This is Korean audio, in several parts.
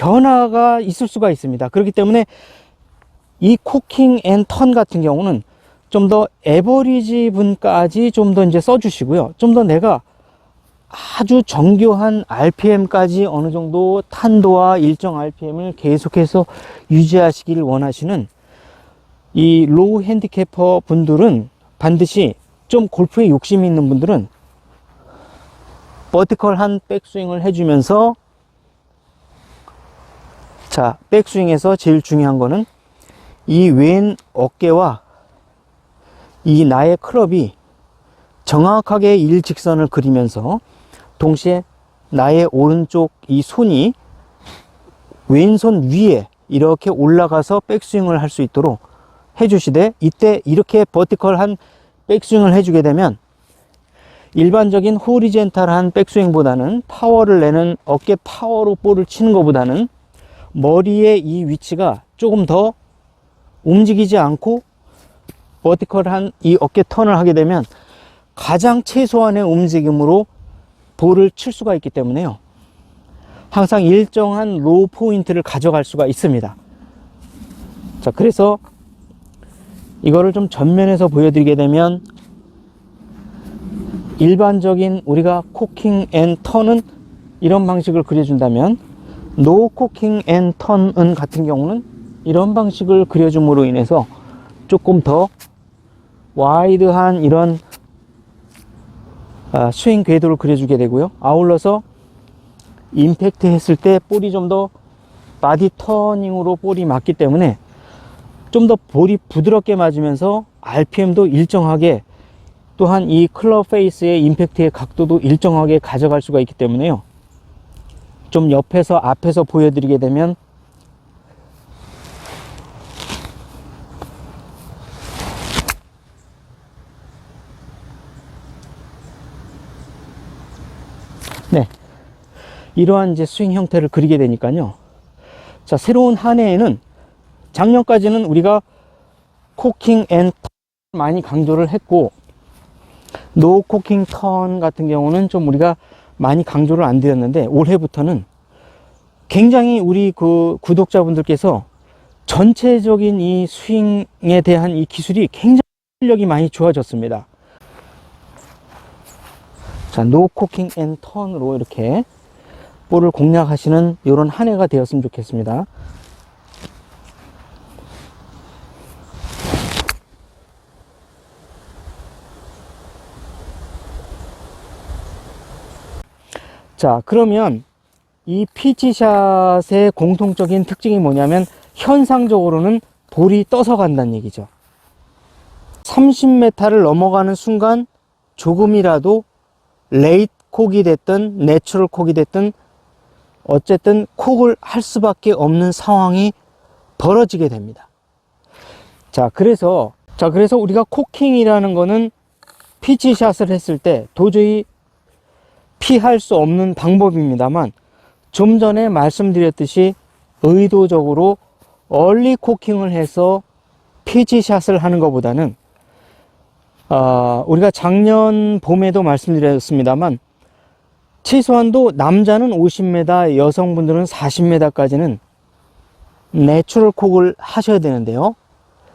변화가 있을 수가 있습니다. 그렇기 때문에 이 코킹 앤 턴 같은 경우는 좀 더 에버리지 분까지 좀 더 이제 써주시고요. 좀 더 내가 아주 정교한 RPM까지 어느 정도 탄도와 일정 RPM을 계속해서 유지하시길 원하시는 이 로우 핸디캐퍼 분들은, 반드시 좀 골프에 욕심이 있는 분들은 버티컬한 백스윙을 해주면서, 자, 백스윙에서 제일 중요한 거는 이 왼 어깨와 이 나의 클럽이 정확하게 일직선을 그리면서 동시에 나의 오른쪽 이 손이 왼손 위에 이렇게 올라가서 백스윙을 할 수 있도록 해주시되, 이때 이렇게 버티컬한 백스윙을 해주게 되면 일반적인 호리젠탈한 백스윙보다는, 파워를 내는 어깨 파워로 볼을 치는 것보다는 머리의 이 위치가 조금 더 움직이지 않고 버티컬한 이 어깨 턴을 하게 되면 가장 최소한의 움직임으로 볼을 칠 수가 있기 때문에요, 항상 일정한 로우 포인트를 가져갈 수가 있습니다. 자, 그래서 이거를 좀 전면에서 보여드리게 되면, 일반적인 우리가 코킹 앤 턴은 이런 방식을 그려준다면, 노 코킹 앤 턴은 같은 경우는 이런 방식을 그려줌으로 인해서 조금 더 와이드한 이런 스윙 궤도를 그려주게 되고요. 아울러서 임팩트 했을 때 볼이 좀 더 바디 터닝으로 볼이 맞기 때문에 좀 더 볼이 부드럽게 맞으면서 RPM도 일정하게, 또한 이 클럽 페이스의 임팩트의 각도도 일정하게 가져갈 수가 있기 때문에요, 좀 옆에서 앞에서 보여드리게 되면 네, 이러한 이제 스윙 형태를 그리게 되니까요. 자, 새로운 한 해에는, 작년까지는 우리가 코킹 앤 턴 많이 강조를 했고, 노 코킹 턴 같은 경우는 좀 우리가 많이 강조를 안 드렸는데, 올해부터는 굉장히 우리 그 구독자분들께서 전체적인 이 스윙에 대한 이 기술이 굉장히 실력이 많이 좋아졌습니다. 자, 노 코킹 앤 턴으로 이렇게 볼을 공략하시는 이런 한 해가 되었으면 좋겠습니다. 자, 그러면 이 피치샷의 공통적인 특징이 뭐냐면, 현상적으로는 볼이 떠서 간다는 얘기죠. 30m를 넘어가는 순간 조금이라도 레이트 콕이 됐든 내추럴 콕이 됐든 어쨌든 콕을 할 수밖에 없는 상황이 벌어지게 됩니다. 자, 그래서 우리가 코킹이라는 거는 피치샷을 했을 때 도저히 피할 수 없는 방법입니다만, 좀 전에 말씀드렸듯이 의도적으로 얼리 코킹을 해서 피치샷을 하는 것보다는, 우리가 작년 봄에도 말씀드렸습니다만, 최소한도 남자는 50m, 여성분들은 40m까지는 내추럴 콕을 하셔야 되는데요,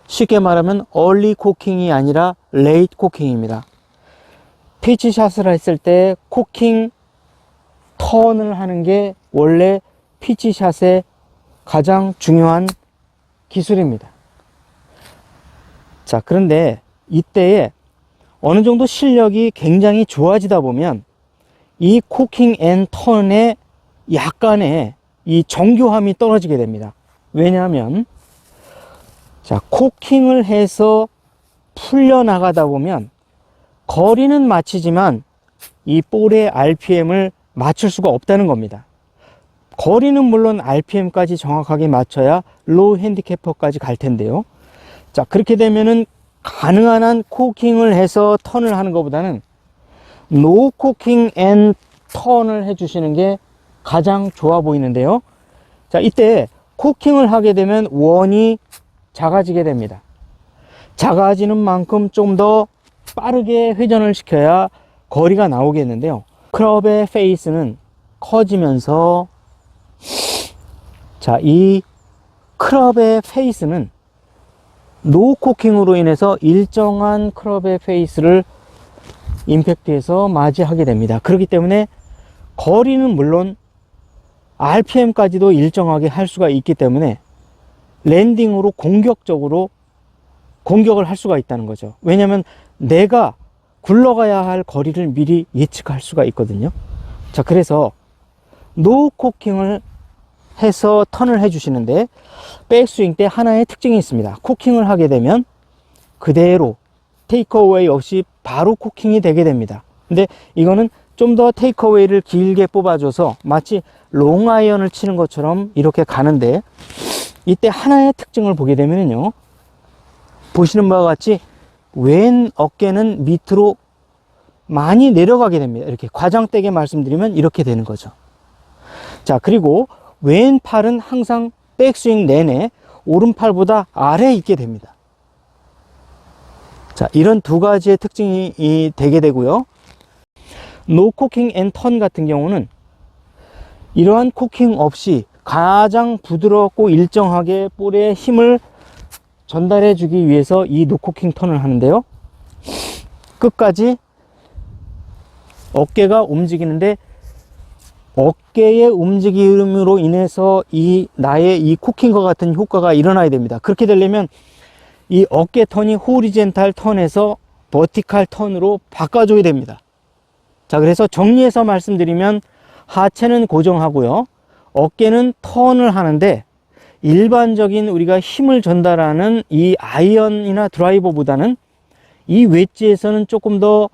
쉽게 말하면 얼리 코킹이 아니라 레이트 코킹입니다. 피치샷을 했을 때 코킹 턴을 하는 게 원래 피치샷의 가장 중요한 기술입니다. 자, 그런데 이때에 어느 정도 실력이 굉장히 좋아지다 보면 이 코킹 앤 턴에 약간의 이 정교함이 떨어지게 됩니다. 왜냐하면, 자, 코킹을 해서 풀려나가다 보면 거리는 맞추지만 이 볼의 RPM을 맞출 수가 없다는 겁니다. 거리는 물론 RPM까지 정확하게 맞춰야 로우 핸디캐퍼까지 갈 텐데요. 자, 그렇게 되면은 가능한 한 코킹을 해서 턴을 하는 것보다는 노 코킹 앤 턴을 해주시는 게 가장 좋아 보이는데요. 자, 이때 코킹을 하게 되면 원이 작아지게 됩니다. 작아지는 만큼 좀 더 빠르게 회전을 시켜야 거리가 나오겠는데요, 클럽의 페이스는 커지면서 자, 이 클럽의 페이스는 노 코킹으로 인해서 일정한 클럽의 페이스를 임팩트에서 맞이하게 됩니다. 그렇기 때문에 거리는 물론 RPM까지도 일정하게 할 수가 있기 때문에 랜딩으로 공격적으로 공격을 할 수가 있다는 거죠. 왜냐하면 내가 굴러가야 할 거리를 미리 예측할 수가 있거든요. 자, 그래서 노 코킹을 해서 턴을 해 주시는데 백스윙 때 하나의 특징이 있습니다. 코킹을 하게 되면 그대로 테이크어웨이 없이 바로 코킹이 되게 됩니다. 근데 이거는 좀 더 테이크어웨이를 길게 뽑아줘서 마치 롱아이언을 치는 것처럼 이렇게 가는데, 이때 하나의 특징을 보게 되면요, 보시는 바와 같이 왼 어깨는 밑으로 많이 내려가게 됩니다. 이렇게 과장되게 말씀드리면 이렇게 되는 거죠. 자, 그리고 왼팔은 항상 백스윙 내내 오른팔보다 아래에 있게 됩니다. 자, 이런 두 가지의 특징이 되게 되고요. 노 코킹 앤 턴 같은 경우는 이러한 코킹 없이 가장 부드럽고 일정하게 볼에 힘을 전달해 주기 위해서 이 노 코킹 턴을 하는데요, 끝까지 어깨가 움직이는데 어깨의 움직임으로 인해서 나의 이 코킹과 같은 효과가 일어나야 됩니다. 그렇게 되려면 이 어깨 턴이 호리젠탈 턴에서 버티칼 턴으로 바꿔줘야 됩니다. 자, 그래서 정리해서 말씀드리면 하체는 고정하고요, 어깨는 턴을 하는데 일반적인 우리가 힘을 전달하는 이 아이언이나 드라이버보다는 이 웨지에서는 조금 더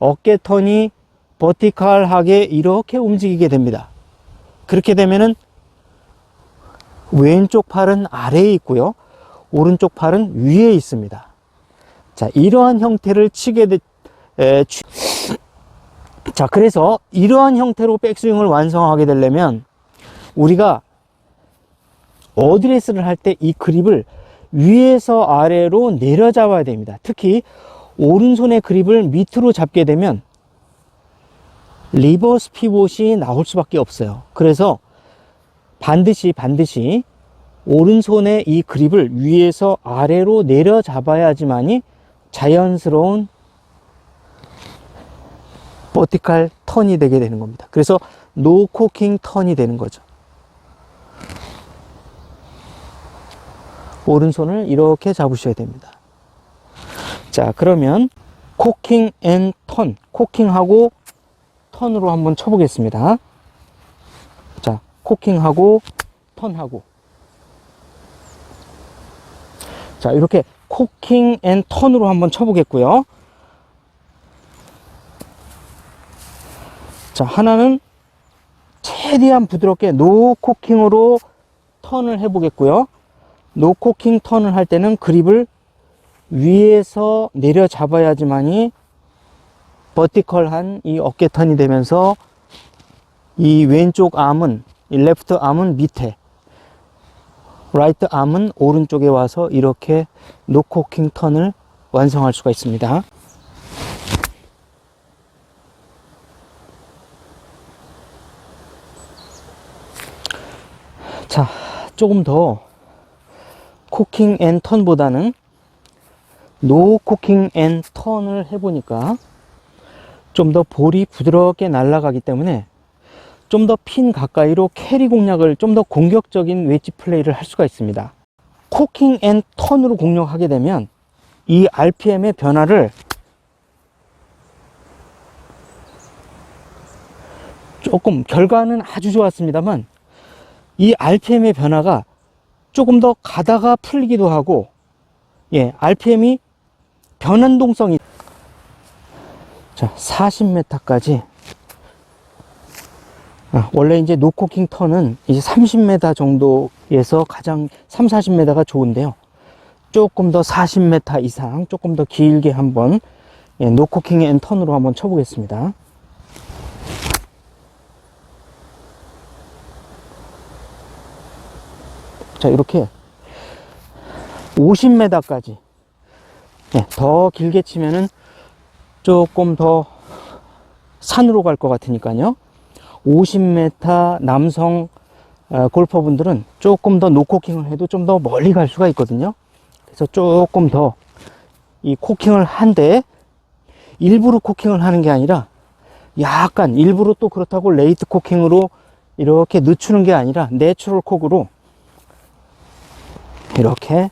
어깨 턴이 버티칼하게 이렇게 움직이게 됩니다. 그렇게 되면은 왼쪽 팔은 아래에 있고요, 오른쪽 팔은 위에 있습니다. 자, 이러한 형태를 자, 그래서 이러한 형태로 백스윙을 완성하게 되려면 우리가 어드레스를 할 때 이 그립을 위에서 아래로 내려 잡아야 됩니다. 특히 오른손의 그립을 밑으로 잡게 되면 리버스 피봇이 나올 수밖에 없어요. 그래서 반드시 오른손의 이 그립을 위에서 아래로 내려 잡아야지만이 자연스러운 버티칼 턴이 되게 되는 겁니다. 그래서 노 코킹 턴이 되는 거죠. 오른손을 이렇게 잡으셔야 됩니다. 자, 그러면 코킹 앤 턴, 코킹하고 턴으로 한번 쳐보겠습니다. 자, 코킹하고 턴하고, 자, 이렇게 코킹 앤 턴으로 한번 쳐보겠고요. 자, 하나는 최대한 부드럽게 노 코킹으로 턴을 해보겠고요. 노 코킹 턴을 할 때는 그립을 위에서 내려 잡아야지만이 버티컬한 이 어깨 턴이 되면서 이 왼쪽 암은, 이 레프트 암은 밑에, 라이트 암은 오른쪽에 와서 이렇게 노 코킹 턴을 완성할 수가 있습니다. 자, 조금 더 코킹 앤 턴보다는 노 코킹 앤 턴을 해보니까 좀 더 볼이 부드럽게 날아가기 때문에 좀 더 핀 가까이로 캐리 공략을, 좀 더 공격적인 웨지 플레이를 할 수가 있습니다. 코킹 앤 턴으로 공략하게 되면 이 RPM의 변화를 조금, 결과는 아주 좋았습니다만 이 RPM의 변화가 조금 더 가다가 풀리기도 하고, 예, RPM이 변환동성이, 자, 40m까지. 원래 이제 노코킹 턴은 이제 30m 정도에서 가장 40m가 좋은데요, 조금 더 40m 이상 조금 더 길게 한번, 예, 노코킹 앤 턴으로 한번 쳐보겠습니다. 자, 이렇게 50m까지, 네, 더 길게 치면은 조금 더 산으로 갈 것 같으니까요. 50m 남성 골퍼분들은 조금 더 노코킹을 해도 좀 더 멀리 갈 수가 있거든요. 그래서 조금 더 이 코킹을 한데 일부러 코킹을 하는 게 아니라 약간 일부러 또 그렇다고 레이트 코킹으로 이렇게 늦추는 게 아니라 내추럴 콕으로 이렇게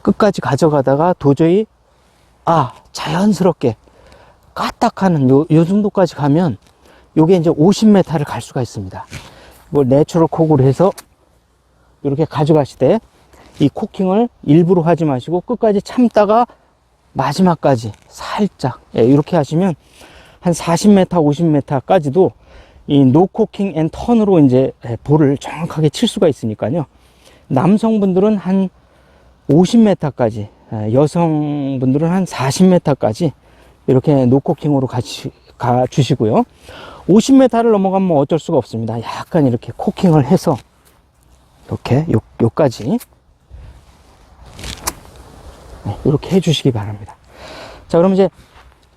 끝까지 가져가다가 도저히 자연스럽게 까딱하는 요 정도까지 가면 요게 이제 50m를 갈 수가 있습니다. 뭐 내추럴 콕으로 해서 이렇게 가져가실 때 이 코킹을 일부러 하지 마시고 끝까지 참다가 마지막까지 살짝 이렇게 하시면 한 40m, 50m까지도 이 노코킹 앤 턴으로 이제 볼을 정확하게 칠 수가 있으니까요. 남성분들은 한 50m까지, 여성분들은 한 40m까지 이렇게 노코킹으로 가 주시고요. 50m를 넘어가면 뭐 어쩔 수가 없습니다. 약간 이렇게 코킹을 해서 이렇게 요까지 이렇게 해주시기 바랍니다. 자, 그럼 이제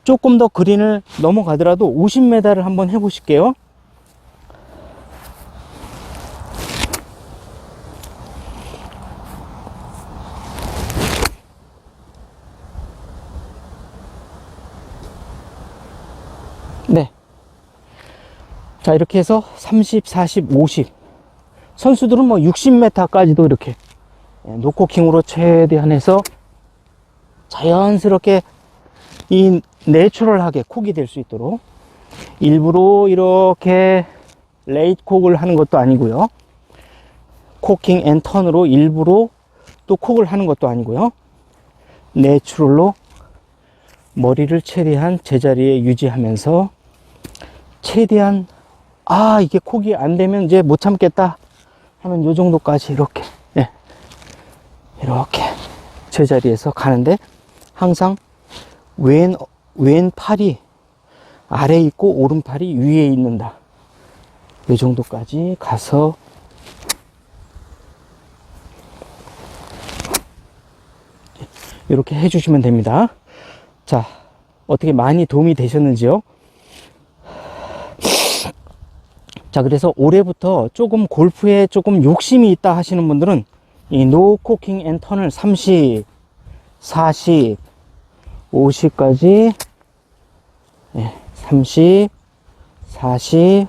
조금 더 그린을 넘어가더라도 50m를 한번 해보실게요. 네. 자, 이렇게 해서 30, 40, 50. 선수들은 뭐 60m까지도 이렇게 노코킹으로 최대한 해서 자연스럽게 이 내추럴하게 콕이 될 수 있도록 일부러 이렇게 레이트 콕을 하는 것도 아니고요. 코킹 앤 턴으로 일부러 또 콕을 하는 것도 아니고요. 내추럴로 머리를 최대한 제자리에 유지하면서 최대한 이게 콕이 안 되면 이제 못 참겠다 하면 요 정도까지 이렇게 이렇게 제자리에서 가는데 항상 왼팔이 아래에 있고 오른팔이 위에 있는다. 이 정도까지 가서 이렇게 해주시면 됩니다. 자, 어떻게 많이 도움이 되셨는지요? 자, 그래서 올해부터 조금 골프에 조금 욕심이 있다 하시는 분들은 이 노코킹 앤 턴을 30, 40, 50까지 30, 40,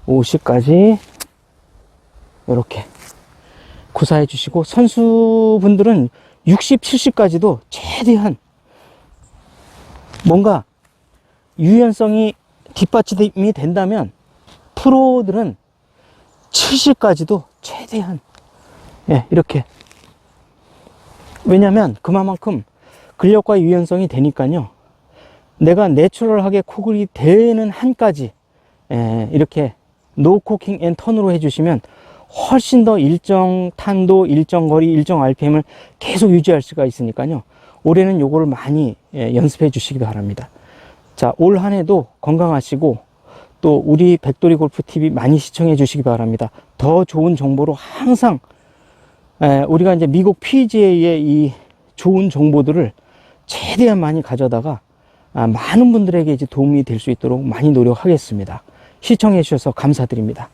50까지 이렇게 구사해 주시고, 선수분들은 60, 70까지도 최대한 뭔가 유연성이 뒷받침이 된다면 프로들은 70까지도 최대한 이렇게, 왜냐면 그만큼 근력과 유연성이 되니까요. 내가 내추럴하게 콕이 되는 한까지 이렇게 노코킹 앤 턴으로 해주시면 훨씬 더 일정 탄도, 일정 거리, 일정 RPM을 계속 유지할 수가 있으니까요. 올해는 요거를 많이 연습해 주시기 바랍니다. 자, 올 한 해도 건강하시고 또 우리 백돌이 골프 TV 많이 시청해 주시기 바랍니다. 더 좋은 정보로 항상 우리가 이제 미국 PGA의 이 좋은 정보들을 최대한 많이 가져다가 많은 분들에게 이제 도움이 될 수 있도록 많이 노력하겠습니다. 시청해 주셔서 감사드립니다.